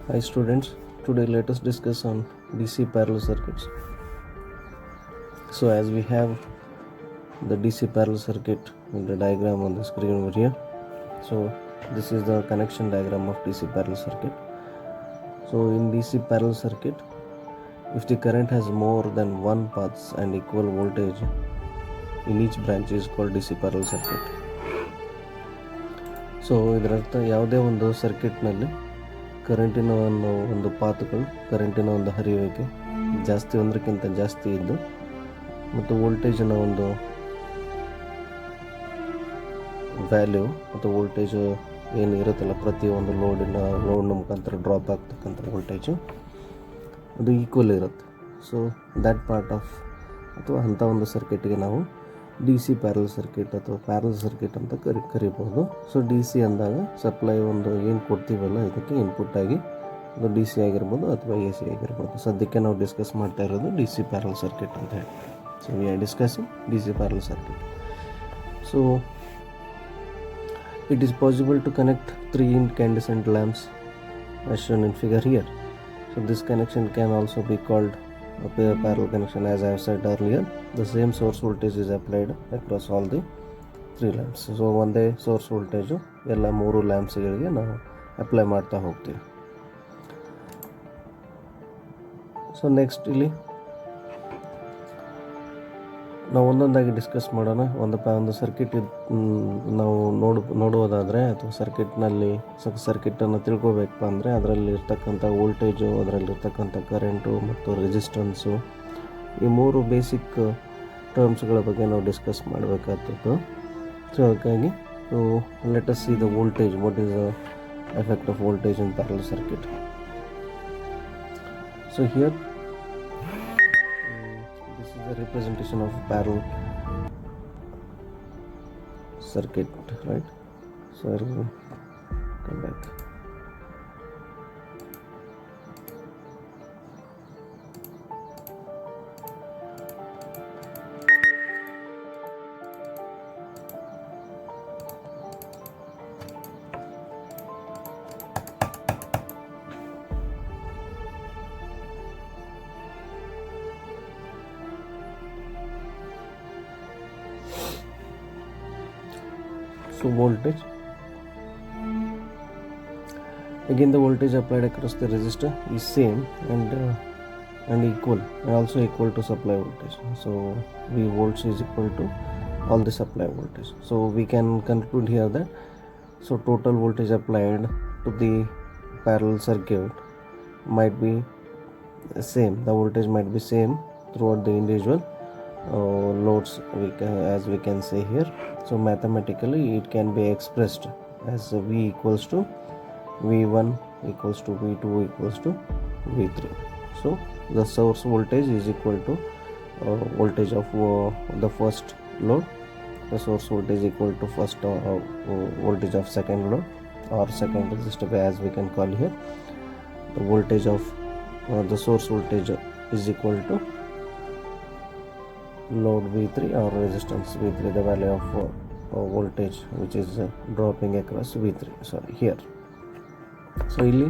Hi students, today let us discuss on DC parallel circuits. So as we have the DC parallel circuit in the diagram on the screen over here. So this is the connection diagram of DC parallel circuit. So in DC parallel circuit, if the current has more than one paths and equal voltage in each branch is called DC parallel circuit. So ಇದರರ್ಥ ಯಾವುದೇ ಒಂದು ಸರ್ಕ್ಯೂಟ್ನಲ್ಲಿ ಕರೆಂಟಿನ ಒಂದು ಪಾತ್ಗಳು, ಕರೆಂಟಿನ ಒಂದು ಹರಿಯುವಿಕೆ ಜಾಸ್ತಿ ಒಂದಕ್ಕಿಂತ ಜಾಸ್ತಿ ಇದ್ದು ಮತ್ತು ವೋಲ್ಟೇಜಿನ ಒಂದು ವ್ಯಾಲ್ಯೂ ಮತ್ತು ವೋಲ್ಟೇಜು ಏನು ಇರುತ್ತಲ್ಲ ಪ್ರತಿಯೊಂದು ಲೋಡ್ನ ಮುಖಾಂತರ ಡ್ರಾಪ್ ಆಗ್ತಕ್ಕಂಥ ವೋಲ್ಟೇಜು ಅದು ಈಕ್ವಲ್ ಇರುತ್ತೆ. ಸೊ ದ್ಯಾಟ್ ಪಾರ್ಟ್ ಆಫ್ ಅಥವಾ ಅಂಥ ಒಂದು ಸರ್ಕ್ಯೂಟಿಗೆ ನಾವು ಡಿ ಸಿ ಪ್ಯಾರಲ್ ಸರ್ಕ್ಯೂಟ್ ಅಥವಾ ಪ್ಯಾರಲ್ ಸರ್ಕ್ಯೂಟ್ ಅಂತ ಕರಿಬೋದು. ಸೊ ಡಿ ಸಿ ಅಂದಾಗ ಸಪ್ಲೈ ಒಂದು ಏನು ಕೊಡ್ತೀವಲ್ಲ ಇದಕ್ಕೆ ಇನ್ಪುಟ್ ಆಗಿ ಅದು ಡಿ ಸಿ ಆಗಿರ್ಬೋದು ಅಥವಾ ಎ ಸಿ ಆಗಿರ್ಬೋದು. ಸದ್ಯಕ್ಕೆ ನಾವು ಡಿಸ್ಕಸ್ ಮಾಡ್ತಾ ಇರೋದು ಡಿ ಸಿ ಪ್ಯಾರಲ್ ಸರ್ಕ್ಯೂಟ್ ಅಂತ ಹೇಳಿ. So we are discussing D C parallel circuit. So it is possible to connect 3 incandescent lamps as shown in figure here. So this connection can also be called a parallel connection. As I have said earlier, the same source voltage is applied across all the 3 lamps. So ಒಂದೇ source voltage ಎಲ್ಲ 3 ಲ್ಯಾಂಪ್ಸ್ಗಳಿಗೆ ನಾವು apply ಮಾಡ್ತಾ ಹೋಗ್ತೀವಿ. So next ಇಲ್ಲಿ ನಾವು ಒಂದೊಂದಾಗಿ discuss ಮಾಡೋಣ. ಒಂದು ಸರ್ಕ್ಯೂಟ್ ನಾವು ನೋಡುವುದಾದರೆ ಅಥವಾ ಸರ್ಕ್ಯೂಟನ್ನು ತಿಳ್ಕೊಬೇಕಪ್ಪ ಅಂದರೆ ಅದರಲ್ಲಿ ಇರ್ತಕ್ಕಂಥ ವೋಲ್ಟೇಜು, ಅದರಲ್ಲಿರ್ತಕ್ಕಂಥ ಕರೆಂಟು ಮತ್ತು ರೆಸಿಸ್ಟೆನ್ಸು, ಈ 3 ಬೇಸಿಕ್ ಟರ್ಮ್ಸ್ಗಳ ಬಗ್ಗೆ ನಾವು ಡಿಸ್ಕಸ್ ಮಾಡಬೇಕಾಗ್ತದ್ದು. ಸೊ ಹಾಗಾಗಿ let us see the voltage. What is the effect of voltage in parallel circuit? So here the representation of parallel circuit, right? So I will come back. So voltage, again the voltage applied across the resistor is same and equal, and also equal to supply voltage. So V volts is equal to all the supply voltage. So we can conclude here that total voltage applied to the parallel circuit might be same. The voltage might be same throughout the individual loads, as we can say here. So mathematically it can be expressed as V equals to V1 equals to V2 equals to V3. So the source voltage is equal to voltage of the first load. The source voltage equal to first voltage of second load or second resistor, as we can call here. The voltage of the source voltage is equal to load V3 or resistance V3, the value of voltage which is dropping across V3, here. So ಇಲ್ಲಿ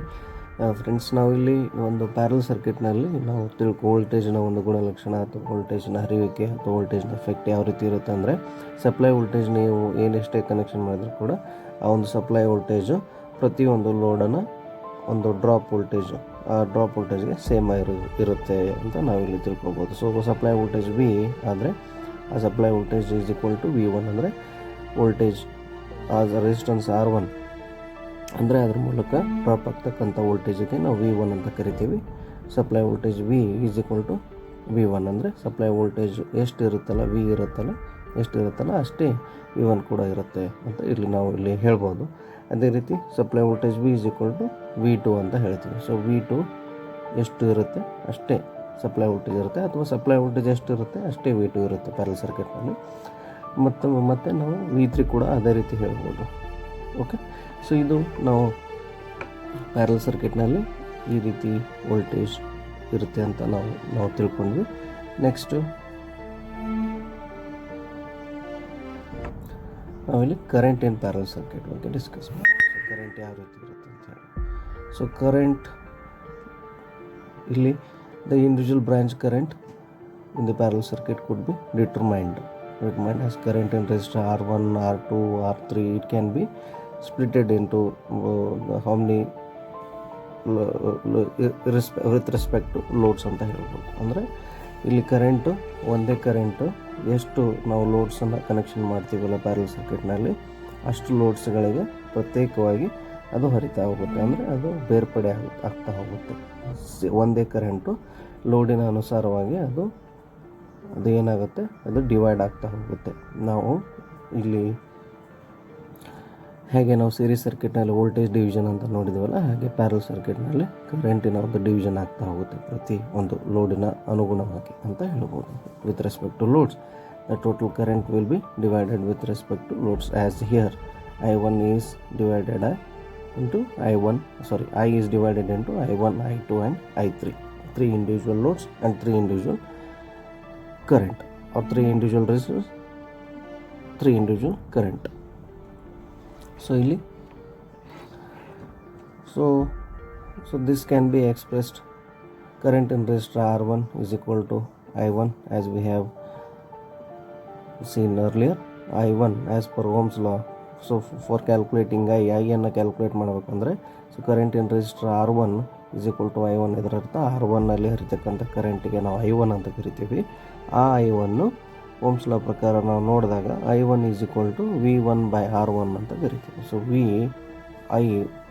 friends, ನಾವು ಇಲ್ಲಿ ಒಂದು parallel ಸರ್ಕ್ಯೂಟ್ನಲ್ಲಿ ನಾವು ವೋಲ್ಟೇಜ್ನ ಒಂದು ಗುಣಲಕ್ಷಣ ಅಥವಾ ವೋಲ್ಟೇಜ್ನ ಹರಿಯುವಿಕೆ ಅಥವಾ ವೋಲ್ಟೇಜ್ನ ಎಫೆಕ್ಟ್ ಯಾವ ರೀತಿ ಇರುತ್ತೆ ಅಂದರೆ, ಸಪ್ಲೈ ವೋಲ್ಟೇಜ್ ನೀವು ಏನೆಷ್ಟೇ ಕನೆಕ್ಷನ್ ಮಾಡಿದ್ರು ಕೂಡ ಆ ಒಂದು ಸಪ್ಲೈ ವೋಲ್ಟೇಜು ಪ್ರತಿಯೊಂದು ಲೋಡನ್ನು ಒಂದು ಡ್ರಾಪ್ ವೋಲ್ಟೇಜ್ಗೆ ಸೇಮ್ ಇರುತ್ತೆ ಅಂತ ನಾವಿಲ್ಲಿ ತಿಳ್ಕೊಬೋದು. ಸೊ ಸಪ್ಲೈ ವೋಲ್ಟೇಜ್ V ಆದರೆ ಆ supply voltage is equal to V1 ಅಂದರೆ ವೋಲ್ಟೇಜ್ ರೆಸಿಸ್ಟೆನ್ಸ್ R1 ಅಂದರೆ ಅದ್ರ ಮೂಲಕ ಡ್ರಾಪ್ ಆಗ್ತಕ್ಕಂಥ ವೋಲ್ಟೇಜಿಗೆ ನಾವು V1 ಅಂತ ಕರಿತೀವಿ. Supply voltage V is equal to V1 ಅಂದರೆ ಸಪ್ಲೈ ವೋಲ್ಟೇಜ್ ಎಷ್ಟು ಇರುತ್ತಲ್ಲ ಅಷ್ಟೇ V1 ಕೂಡ ಇರುತ್ತೆ ಅಂತ ನಾವು ಇಲ್ಲಿ ಹೇಳ್ಬೋದು. ಅದೇ ರೀತಿ supply voltage V is equal to V2 ಅಂತ ಹೇಳ್ತೀವಿ. ಸೊ V2 ಎಷ್ಟು ಇರುತ್ತೆ ಅಷ್ಟೇ ಸಪ್ಲೈ ವೋಲ್ಟೇಜ್ ಇರುತ್ತೆ, ಅಥವಾ ಸಪ್ಲೈ ವೋಲ್ಟೇಜ್ ಎಷ್ಟು ಇರುತ್ತೆ ಅಷ್ಟೇ V2 ಇರುತ್ತೆ ಪ್ಯಾರಲಲ್ ಸರ್ಕ್ಯೂಟ್ನಲ್ಲಿ. ಮತ್ತು ನಾವು V3 ಕೂಡ ಅದೇ ರೀತಿ ಹೇಳ್ಬೋದು. ಓಕೆ, ಸೊ ಇದು ನಾವು ಪ್ಯಾರಲಲ್ ಸರ್ಕ್ಯೂಟ್ನಲ್ಲಿ ಈ ರೀತಿ ವೋಲ್ಟೇಜ್ ಇರುತ್ತೆ ಅಂತ ನಾವು ತಿಳ್ಕೊಂಡ್ವಿ. ನೆಕ್ಸ್ಟು ನಾವಿಲ್ಲಿ ಕರೆಂಟ್ ಇನ್ ಪ್ಯಾರಲಲ್ ಸರ್ಕ್ಯೂಟ್ ಬಗ್ಗೆ ಡಿಸ್ಕಸ್ ಮಾಡಿ. ಕರೆಂಟ್ ಯಾವ ರೀತಿ ಇರುತ್ತೆ ಅಂತ ಹೇಳಿ. ಸೊ ಕರೆಂಟ್ ಇಲ್ಲಿ the individual branch current in the parallel circuit could be determined as current in resistor R1, R2, R3. It can be splitted into how many with respect to loads ಅಂತ ಹೇಳ್ಬೋದು. ಅಂದರೆ ಇಲ್ಲಿ current ಒಂದೇ current ಎಷ್ಟು ನಾವು ಲೋಡ್ಸನ್ನು connection ಮಾಡ್ತೀವಲ್ಲ parallel ಸರ್ಕ್ಯೂಟ್ನಲ್ಲಿ ಅಷ್ಟು ಲೋಡ್ಸ್ಗಳಿಗೆ ಪ್ರತ್ಯೇಕವಾಗಿ ಅದು ಹರಿತಾ ಹೋಗುತ್ತೆ. ಅಂದರೆ ಅದು ಬೇರ್ಪಡೆ ಆಗ್ತಾ ಹೋಗುತ್ತೆ. ಒಂದೇ ಕರೆಂಟು ಲೋಡಿನ ಅನುಸಾರವಾಗಿ ಅದು ಏನಾಗುತ್ತೆ, ಅದು ಡಿವೈಡ್ ಆಗ್ತಾ ಹೋಗುತ್ತೆ. ನಾವು ಇಲ್ಲಿ ಹೇಗೆ ನಾವು ಸೀರೀಸ್ ಸರ್ಕ್ಯೂಟ್ನಲ್ಲಿ ವೋಲ್ಟೇಜ್ ಡಿವಿಷನ್ ಅಂತ ನೋಡಿದ್ವಲ್ಲ, ಹಾಗೆ ಪ್ಯಾರಲಲ್ ಸರ್ಕ್ಯೂಟ್ನಲ್ಲಿ ಕರೆಂಟಿನ ಒಂದು ಡಿವಿಷನ್ ಆಗ್ತಾ ಹೋಗುತ್ತೆ ಪ್ರತಿ ಒಂದು ಲೋಡಿನ ಅನುಗುಣವಾಗಿ ಅಂತ ಹೇಳ್ಬೋದು. With respect to loads the total current will be divided with respect to loads as here I1 is divided into I1, sorry, I is divided into I1, I2 and I3. 3 individual loads and 3 individual current, or 3 individual resistors, 3 individual current. So ಇಲ್ಲಿ so this can be expressed current in resistor R1 is equal to I1 as we have seen earlier. I1 as per Ohm's law. So for calculating ಐಯನ್ನು calculate ಮಾಡಬೇಕಂದ್ರೆ so current in resistor R1 is equal to I1. ಇದರ ಅರ್ಥ R1ನಲ್ಲಿ ಹರಿತಕ್ಕಂಥ ಕರೆಂಟಿಗೆ ನಾವು I1 ಅಂತ ಕರಿತೀವಿ. ಆ I1 Ohm's law ಪ್ರಕಾರ ನಾವು ನೋಡಿದಾಗ I1 is equal to V1 by R1 ಅಂತ ಕರಿತೀವಿ. ಸೊ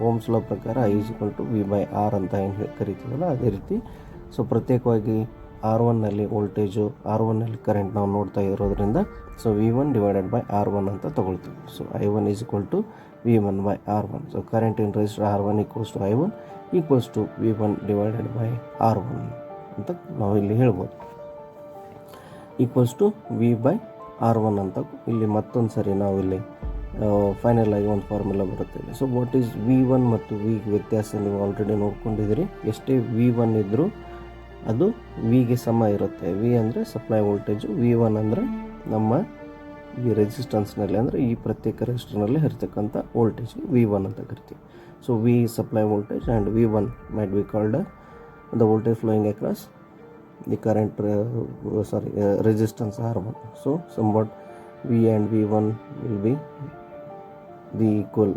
ಓಮ್ಸ್ ಲಾ ಪ್ರಕಾರ I is equal to V by R ಅಂತ ಏನು ಕರಿತೀವಲ್ಲ ಅದೇ ರೀತಿ. ಸೊ ಪ್ರತ್ಯೇಕವಾಗಿ R1ನಲ್ಲಿ ವೋಲ್ಟೇಜು, R1ನಲ್ಲಿ ಕರೆಂಟ್ ನಾವು ನೋಡ್ತಾ ಇರೋದ್ರಿಂದ so V1 divided by R1 ಅಂತ ತೊಗೊಳ್ತೀವಿ. So I1 is equal to V1 by R1. So current in resistor R1 equals to I1 equals to V1 divided by R1 ಅಂತ ನಾವು ಇಲ್ಲಿ ಹೇಳ್ಬೋದು. Equals to V by R1 ಅಂತ ಇಲ್ಲಿ ಮತ್ತೊಂದು ಸರಿ ನಾವು ಇಲ್ಲಿ ಫೈನಲ್ ಆಗಿ ಒಂದು ಫಾರ್ಮುಲಾ ಬರುತ್ತೇವೆ. ಸೊ ವಾಟ್ ಈಸ್ V1 ಮತ್ತು V ವ್ಯತ್ಯಾಸ ನೀವು ಆಲ್ರೆಡಿ ನೋಡ್ಕೊಂಡಿದ್ದೀರಿ. ಎಷ್ಟೇ V1 ಇದ್ದರೂ ಅದು ವಿಗೆ ಸಮ ಇರುತ್ತೆ. ವಿ ಅಂದರೆ ಸಪ್ಲೈ ವೋಲ್ಟೇಜು, V1 ಅಂದರೆ ನಮ್ಮ ಈ ರೆಸಿಸ್ಟೆನ್ಸ್ನಲ್ಲಿ ಅಂದರೆ ಈ ಪ್ರತ್ಯೇಕ ರೆಸಿಸ್ಟರ್ನಲ್ಲಿ ಹರಿತಕ್ಕಂಥ ವೋಲ್ಟೇಜ್ಗೆ V1 ಅಂತ ಕರಿತೀವಿ. So we supply voltage and V1 might be called the voltage flowing across the current resistance R1. So somewhat V and V1 will be the equal,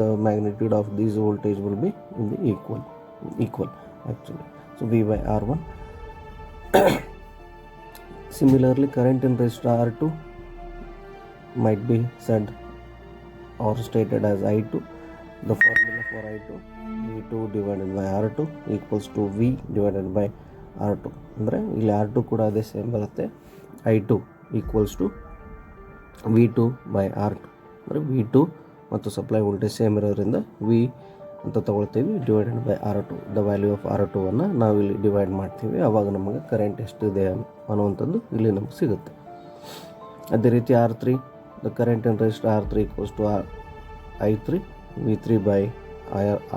the magnitude of these voltage will be in the equal actually. So V by R1. Similarly, current in resistor R2 might be said or stated as I2. The formula for I2, V2 divided by R2 equals to V divided by R2. ಅಂದರೆ ಇಲ್ಲಿ R2 ಕೂಡ ಅದೇ same ಬರುತ್ತೆ. I2 equals to V2 by R2. ಅಂದರೆ V2 ಮತ್ತು supply voltage same ಇರೋದ್ರಿಂದ V ಅಂತ ತೊಗೊಳ್ತೀವಿ divided by R2. The value of R2ವನ್ನು ನಾವು ಇಲ್ಲಿ ಡಿವೈಡ್ ಮಾಡ್ತೀವಿ. ಆವಾಗ ನಮಗೆ ಕರೆಂಟ್ ಎಷ್ಟಿದೆ ಅನ್ನುವಂಥದ್ದು ಇಲ್ಲಿ ನಮಗೆ ಸಿಗುತ್ತೆ. ಅದೇ ರೀತಿ R3, the current in resistor R3 equals to I3 V3 by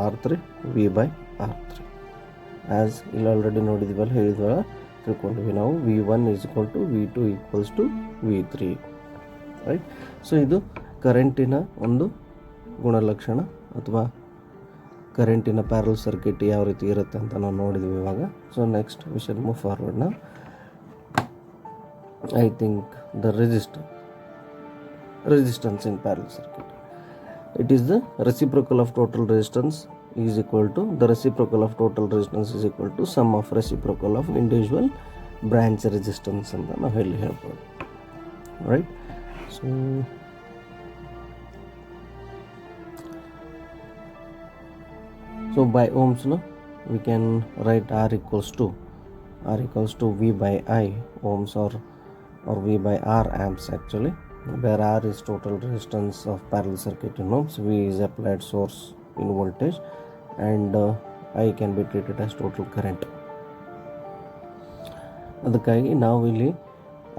R3 V by R3. As ಇಲ್ಲಿ ಆಲ್ರೆಡಿ ನೋಡಿದ್ವಲ್ಲ, ಹೇಳಿದ್ವಲ್ಲ, ತಿಳ್ಕೊಂಡಿವಿ ನಾವು. V1 is equal to V2 equals to V3, right. So ಇದು ಕರೆಂಟಿನ ಒಂದು ಗುಣಲಕ್ಷಣ ಅಥವಾ ಕರೆಂಟಿನ ಪ್ಯಾರಲ್ ಸರ್ಕ್ಯೂಟ್ ಯಾವ ರೀತಿ ಇರುತ್ತೆ ಅಂತ ನಾವು ನೋಡಿದ್ವಿ ಇವಾಗ. So next we shall move forward now. I think the resistance in parallel circuit. It is the reciprocal of total resistance is equal to the reciprocal of total resistance is equal to sum of reciprocal of individual branch resistance ಅಂತ ನಾವು ಹೇಳ್ಬೋದು, right. So by Ohm's law we can write R equals to V by I ohms or V by R amps actually, where R is total resistance of parallel circuit in ohms, V is applied source in voltage, and I can be treated as total current. ಅದಕ್ಕಾಗಿ ನಾವು ಇಲ್ಲಿ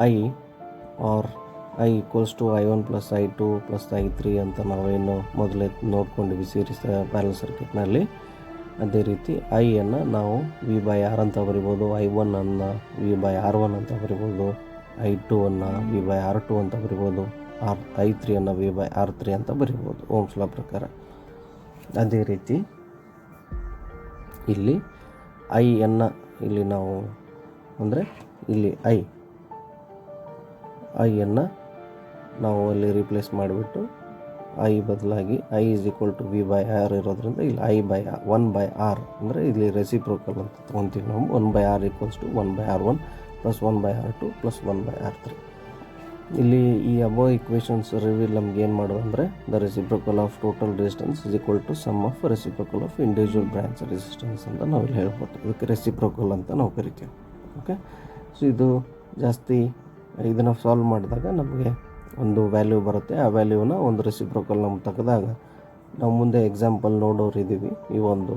I equals to I1 plus I2 plus I3 ಅಂತ ನಾವೇನು ಮೊದಲೇ ನೋಡ್ಕೊಂಡಿವಿ series parallel ಸರ್ಕ್ಯೂಟ್ನಲ್ಲಿ. ಅದೇ ರೀತಿ ಐಯನ್ನು ನಾವು V ಬೈ R ಅಂತ ಬರಿಬೋದು, I1 ಅನ್ನು V ಬೈ R1 ಅಂತ ಬರಿಬೋದು, I2 ಅನ್ನು V ಬೈ R2 ಅಂತ ಬರಿಬೋದು, I3 ಅನ್ನು V ಬೈ R3 ಅಂತ ಬರಿಬೋದು ಓಮ್ಸ್ ಲಾ ಪ್ರಕಾರ. ಅದೇ ರೀತಿ ಇಲ್ಲಿ ಐಯನ್ನು ಇಲ್ಲಿ ನಾವು ಅಂದರೆ ಇಲ್ಲಿ ಐಯನ್ನು ನಾವು ಅಲ್ಲಿ ರಿಪ್ಲೇಸ್ ಮಾಡಿಬಿಟ್ಟು ಐ ಬದಲಾಗಿ I is equal to V by R ಇರೋದ್ರಿಂದ ಇಲ್ಲಿ ಒನ್ ಬೈ ಆರ್ ಅಂದರೆ ಇಲ್ಲಿ ರೆಸಿಪ್ರೋಕಲ್ ಅಂತ ತೊಗೊತೀವಿ ನಾವು. 1/r equals to 1/r1 plus 1/r2 plus 1/r3. ಇಲ್ಲಿ ಈ ಅಬೋವ್ ಇಕ್ವೇಷನ್ಸ್ ರಿವೀಲ್ ನಮ್ಗೆ ಏನು ಮಾಡೋದು ಅಂದರೆ the reciprocal of total resistance is equal to sum of reciprocal of individual branch resistance ಅಂತ ನಾವು ಇಲ್ಲಿ ಹೇಳ್ಬೋದು. ಇದಕ್ಕೆ ರೆಸಿಪ್ರೋಕಲ್ ಅಂತ ನಾವು ಕರಿತೀವಿ. ಓಕೆ, ಸೊ ಇದು ಜಾಸ್ತಿ ಇದನ್ನು ಸಾಲ್ವ್ ಮಾಡಿದಾಗ ನಮಗೆ ಒಂದು ವ್ಯಾಲ್ಯೂ ಬರುತ್ತೆ. ಆ ವ್ಯಾಲ್ಯೂನ ಒಂದು ರೆಸಿಪ್ರೋಕಲ್ ನಮ್ಗೆ ತೆಗೆದಾಗ ನಾವು ಮುಂದೆ ಎಕ್ಸಾಂಪಲ್ ನೋಡೋರಿದ್ದೀವಿ. ಈ ಒಂದು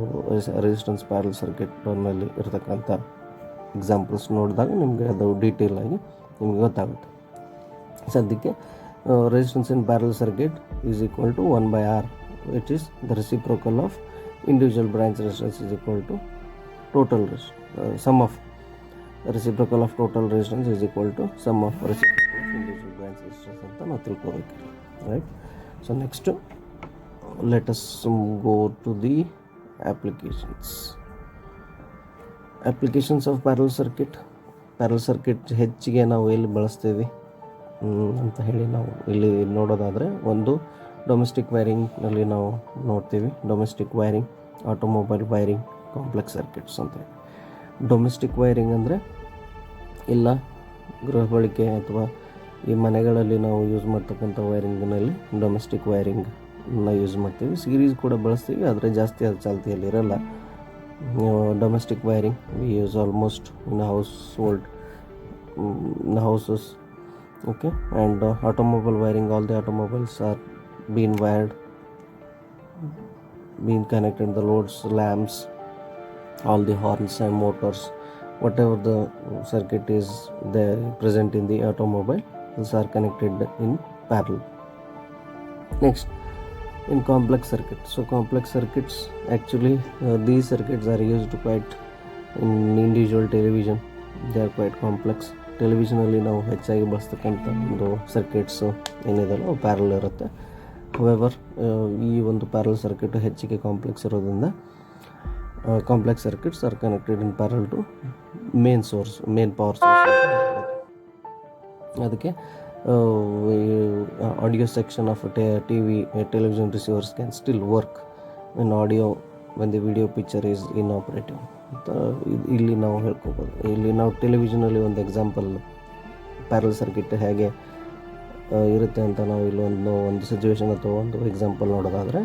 ರೆಸಿಸ್ಟೆನ್ಸ್ ಪ್ಯಾರಲಲ್ ಸರ್ಕ್ಯೂಟ್ನಲ್ಲಿ ಇರತಕ್ಕಂಥ ಎಕ್ಸಾಂಪಲ್ಸ್ ನೋಡಿದಾಗ ನಿಮಗೆ ಅದು ಡೀಟೇಲ್ ಆಗಿ ನಿಮಗೆ ಗೊತ್ತಾಗುತ್ತೆ. ಸದ್ಯಕ್ಕೆ resistance in parallel circuit is equal to 1/r, which is the reciprocal of individual branch resistance is equal to total sum of reciprocal of total resistance is equal to sum of reciprocal of individual branch resistance ಅಂತ ನಾವು ತಿಳ್ಕೋಬೇಕು. Right, so next let us go to the applications of parallel circuit ಹೆಚ್ಚಿಗೆ ನಾವು ಎಲ್ಲಿ ಬಳಸ್ತೀವಿ ಅಂತ ಹೇಳಿ ನಾವು ಇಲ್ಲಿ ನೋಡೋದಾದರೆ, ಒಂದು ಡೊಮೆಸ್ಟಿಕ್ ವೈರಿಂಗ್ನಲ್ಲಿ ನಾವು ನೋಡ್ತೀವಿ. Domestic wiring, automobile wiring, complex circuits ಅಂತ ಹೇಳಿ. ಡೊಮೆಸ್ಟಿಕ್ ವೈರಿಂಗ್ ಅಂದರೆ ಇಲ್ಲ ಗೃಹ ಬಳಕೆ ಅಥವಾ ಈ ಮನೆಗಳಲ್ಲಿ ನಾವು ಯೂಸ್ ಮಾಡ್ತಕ್ಕಂಥ ವೈರಿಂಗ್ನಲ್ಲಿ ಡೊಮೆಸ್ಟಿಕ್ ವೈರಿಂಗ್ನ ಯೂಸ್ ಮಾಡ್ತೀವಿ. ಸೀರೀಸ್ ಕೂಡ ಬಳಸ್ತೀವಿ, ಆದರೆ ಜಾಸ್ತಿ ಅದು ಚಾಲ್ತಿಯಲ್ಲಿ ಇರಲ್ಲ. Domestic wiring we use almost in houses. Okay, and automobile wiring, all the automobiles are been wired, been connected the loads, lamps, all the horns and motors, whatever the circuit is there present in the automobile, these are connected in parallel. Next, in complex circuits. So complex circuits, actually these circuits are used quite in individual television. They are quite complex. Television ಅಲ್ಲಿ ನಾವು ಹೆಚ್ಚಾಗಿ ಬಳಸ್ತಕ್ಕಂಥ ಒಂದು circuits ಏನಿದೆಯಲ್ಲ ಅವು parallel ಇರುತ್ತೆ. However ಈ ಒಂದು parallel circuit ಹೆಚ್ಚಿಗೆ ಕಾಂಪ್ಲೆಕ್ಸ್ ಇರೋದ್ರಿಂದ complex circuits are connected in parallel to main power source. ಅದಕ್ಕೆ audio section of television receivers can still work when the video picture is inoperative ಅಂತ ಇಲ್ಲಿ ನಾವು ಹೇಳ್ಕೋಬೋದು. ಇಲ್ಲಿ ನಾವು ಟೆಲಿವಿಷನಲ್ಲಿ ಒಂದು ಎಕ್ಸಾಂಪಲ್ ಪ್ಯಾರಲ್ ಸರ್ಕ್ಯೂಟ್ ಹೇಗೆ ಇರುತ್ತೆ ಅಂತ ನಾವು ಇಲ್ಲಿ ಒಂದು ಸಿಚುವೇಶನ್ ಅಥವಾ ಒಂದು ಎಕ್ಸಾಂಪಲ್ ನೋಡೋದಾದರೆ,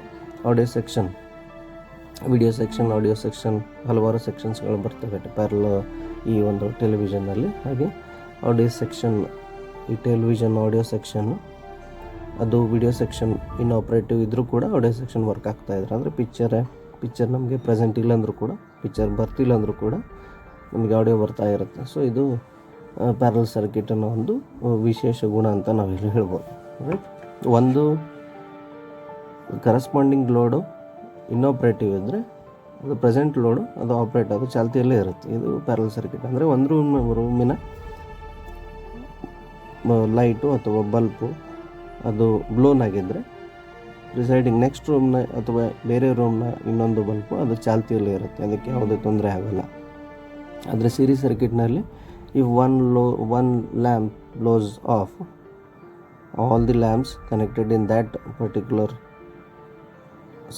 ವಿಡಿಯೋ ಸೆಕ್ಷನ್ ಹಲವಾರು ಸೆಕ್ಷನ್ಸ್ಗಳು ಬರ್ತವೆ ಪ್ಯಾರಲ್ ಈ ಒಂದು ಟೆಲಿವಿಷನ್ನಲ್ಲಿ. ಹಾಗೆ ಆಡಿಯೋ ಸೆಕ್ಷನ್, ಈ ಟೆಲಿವಿಷನ್ ಆಡಿಯೋ ಸೆಕ್ಷನ್ನು ಅದು ವಿಡಿಯೋ ಸೆಕ್ಷನ್ ಇನ್ಆಪ್ರೇಟಿವ್ ಇದ್ದರೂ ಕೂಡ ಆಡಿಯೋ ಸೆಕ್ಷನ್ ವರ್ಕ್ ಆಗ್ತಾಯಿದ್ರೆ, ಅಂದರೆ ಪಿಕ್ಚರ್ ನಮಗೆ ಪ್ರೆಸೆಂಟ್ ಇಲ್ಲಾಂದರೂ ಕೂಡ, ಪಿಕ್ಚರ್ ಬರ್ತಿಲ್ಲ ಅಂದರೂ ಕೂಡ ನಮಗೆ ಆಡಿಯೋ ಬರ್ತಾ ಇರುತ್ತೆ. ಸೊ ಇದು ಪ್ಯಾರಲ್ ಸರ್ಕ್ಯೂಟನ್ನು ಒಂದು ವಿಶೇಷ ಗುಣ ಅಂತ ನಾವಿಲ್ಲಿ ಹೇಳ್ಬೋದು. ರೈಟ್, ಒಂದು ಕರೆಸ್ಪಾಂಡಿಂಗ್ ಲೋಡು ಇನ್ಆಪ್ರೇಟಿವ್ ಇದ್ದರೆ ಅದು ಪ್ರೆಸೆಂಟ್ ಲೋಡು ಅದು ಆಪ್ರೇಟ್, ಅದು ಚಾಲ್ತಿಯಲ್ಲೇ ಇರುತ್ತೆ. ಇದು ಪ್ಯಾರಲ್ ಸರ್ಕ್ಯೂಟ್ ಅಂದರೆ ಒಂದು ರೂಮಿನ ಲೈಟು ಅಥವಾ ಬಲ್ಬು ಅದು ಬ್ಲೋನ್ ಆಗಿದ್ದರೆ ರಿಸೈಡಿಂಗ್ ನೆಕ್ಸ್ಟ್ ರೂಮ್ನ ಅಥವಾ ಬೇರೆ ರೂಮ್ನ ಇನ್ನೊಂದು ಬಲ್ಬು ಅದು ಚಾಲ್ತಿಯಲ್ಲೇ ಇರುತ್ತೆ, ಅದಕ್ಕೆ ಯಾವುದೇ ತೊಂದರೆ ಆಗೋಲ್ಲ. ಆದರೆ ಸೀರೀಸ್ ಸರ್ಕ್ಯೂಟ್ನಲ್ಲಿ if one lamp blows of, all the lamps connected in that particular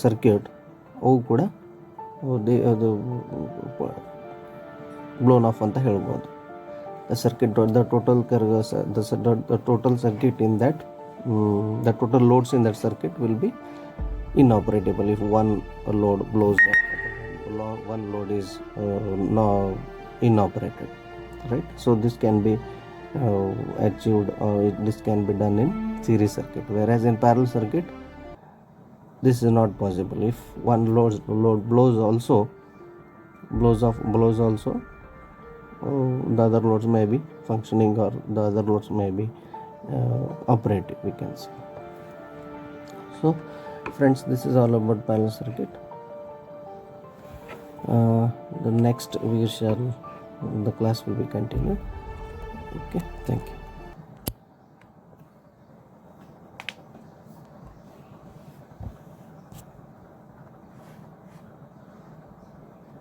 circuit ಅವು ಕೂಡ ಅದು ಬ್ಲೋನ್ ಆಫ್ ಅಂತ ಹೇಳ್ಬೋದು. The total circuit in that the total loads in that circuit will be inoperable if one load blows up, one load is inoperated, right? So this can be achieved, this can be done in series circuit, whereas in parallel circuit this is not possible. If one load blows also, the other loads may be functioning, or the other loads may be operative, we can say. So friends, this is all about parallel circuit. The next the class will be continued. Okay, thank you.